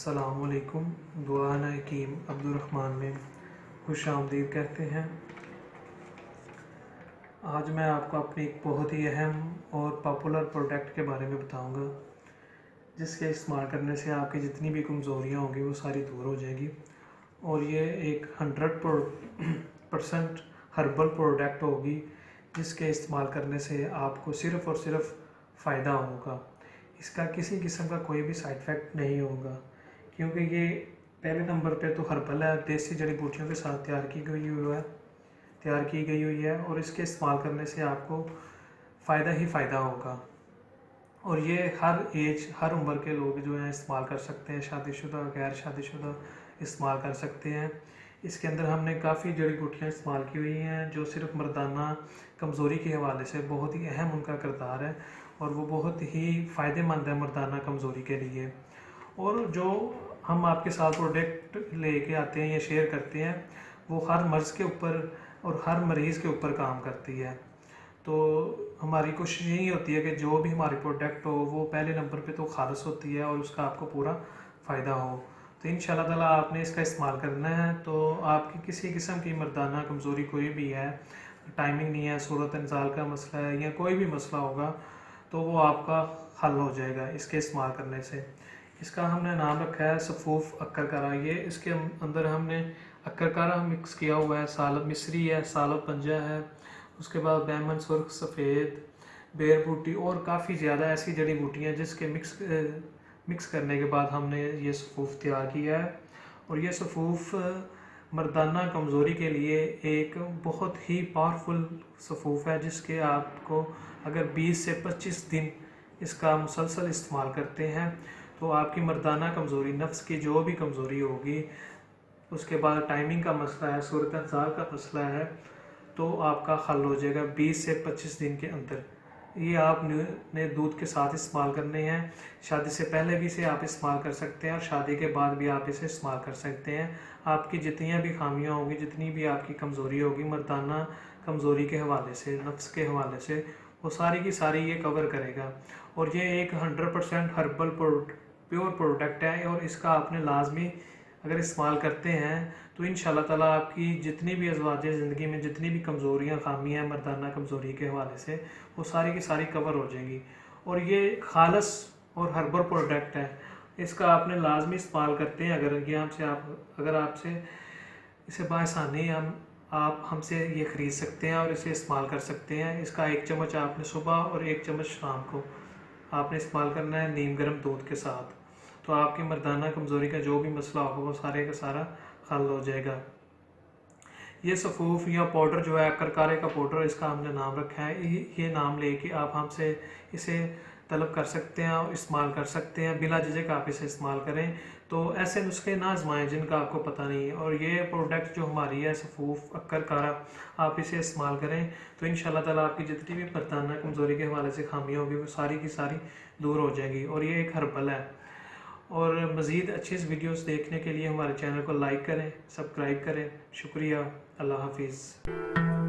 अस्सलामुअलैकुम। दुआन हकीम अब्दुर्रहमान में खुश आमदीद कहते हैं। आज मैं आपको अपनी एक बहुत ही अहम और पॉपुलर प्रोडक्ट के बारे में बताऊंगा, जिसके इस्तेमाल करने से आपकी जितनी भी कमज़ोरियाँ होंगी वो सारी दूर हो जाएगी। और ये एक 100% हर्बल प्रोडक्ट होगी, जिसके इस्तेमाल करने से आपको सिर्फ़ और सिर्फ फ़ायदा होगा। इसका किसी किस्म का कोई भी साइड इफ़ेक्ट नहीं होगा, क्योंकि ये पहले नंबर पे तो हर्बल है, देसी जड़ी बूटियों के साथ तैयार की गई हुई है और इसके इस्तेमाल करने से आपको फ़ायदा ही फ़ायदा होगा। और ये हर उम्र के लोग जो हैं इस्तेमाल कर सकते हैं, शादीशुदा गैर शादीशुदा इस्तेमाल कर सकते हैं। इसके अंदर हमने काफ़ी जड़ी बूटियाँ इस्तेमाल की हुई हैं, जो सिर्फ मर्दाना कमज़ोरी के हवाले से बहुत ही अहम उनका किरदार है और वो बहुत ही फ़ायदेमंद है मर्दाना कमज़ोरी के लिए। और जो हम आपके साथ प्रोडक्ट लेके आते हैं या शेयर करते हैं, वो हर मर्ज़ के ऊपर और हर मरीज़ के ऊपर काम करती है। तो हमारी कोशिश यही होती है कि जो भी हमारी प्रोडक्ट हो वो पहले नंबर पे तो खालिस होती है और उसका आपको पूरा फ़ायदा हो। तो इंशाल्लाह ताला आपने इसका इस्तेमाल करना है। तो आपकी किसी किस्म की मर्दाना कमज़ोरी कोई भी है, टाइमिंग नहीं है, सूरत इंजाल का मसला है या कोई भी मसला होगा, तो वो आपका हल हो जाएगा इसके इस्तेमाल करने से। इसका हमने नाम रखा है सफूफ अक्करकारा। ये इसके अंदर हमने अक्करकारा मिक्स किया हुआ है, सालब मिस्री है, सालब पंजा है, उसके बाद बैमन सुर्ख सफ़ेद, बेर बूटी और काफ़ी ज़्यादा ऐसी जड़ी बूटियाँ जिसके मिक्स करने के बाद हमने ये सफूफ तैयार किया है। और ये सफूफ मर्दाना कमज़ोरी के लिए एक बहुत ही पावरफुल सफूफ है, जिसके आपको अगर 20 से 25 दिन इसका मुसलसल इस्तेमाल करते हैं तो आपकी मर्दाना कमज़ोरी, नफ्स की जो भी कमज़ोरी होगी, उसके बाद टाइमिंग का मसला है, सूरत इंज़ाल का मसला है, तो आपका हल हो जाएगा 20 से 25 दिन के अंदर। ये आपने दूध के साथ इस्तेमाल करने हैं। शादी से पहले भी इसे आप इस्तेमाल कर सकते हैं और शादी के बाद भी आप इसे इस्तेमाल कर सकते हैं। आपकी जितनी भी खामियां होंगी, जितनी भी आपकी कमज़ोरी होगी मर्दाना कमज़ोरी के हवाले से, नफ्स के हवाले से, वो सारी की सारी ये कवर करेगा। और ये एक 100% हर्बल प्योर प्रोडक्ट है और इसका आपने लाजमी अगर इस्तेमाल करते हैं तो इंशाल्लाह ताला आपकी जितनी भी अज़वाज ज़िंदगी में जितनी भी कमज़ोरियाँ खामियाँ मर्दाना कमज़ोरी के हवाले से, वो सारी की सारी कवर हो जाएंगी। और ये खालस और हर्बल प्रोडक्ट है, इसका आपने लाजमी इस्तेमाल करते हैं। अगर आपसे इसे बासानी आप हमसे ये ख़रीद सकते हैं और इसे इस्तेमाल कर सकते हैं। इसका 1 चम्मच आपने सुबह और 1 चम्मच शाम को आपने इस्तेमाल करना है नीम गर्म दूध के साथ। तो आपकी मर्दाना कमज़ोरी का जो भी मसला होगा वो सारे का सारा हल हो जाएगा। ये सफूफ या पाउडर जो है, करकारे का पाउडर, इसका हमने नाम रखा है। ये नाम लेके आप हमसे इसे तलब कर सकते हैं और इस्तेमाल कर सकते हैं, बिला झिझक आप इसे इस्तेमाल करें। तो ऐसे नुस्खे ना आजमाएं जिनका आपको पता नहीं है। और ये प्रोडक्ट जो हमारी है सफूफ अक्करकारा, आप इसे इस्तेमाल करें तो इंशाल्लाह ताला आपकी जितनी भी मर्दाना कमज़ोरी के हवाले से खामियाँ होगी वो सारी की सारी दूर हो जाएगी। और ये एक हर्बल है। और मज़ीद अच्छी वीडियोस देखने के लिए हमारे चैनल को लाइक करें, सब्सक्राइब करें। शुक्रिया। अल्लाह हाफिज़।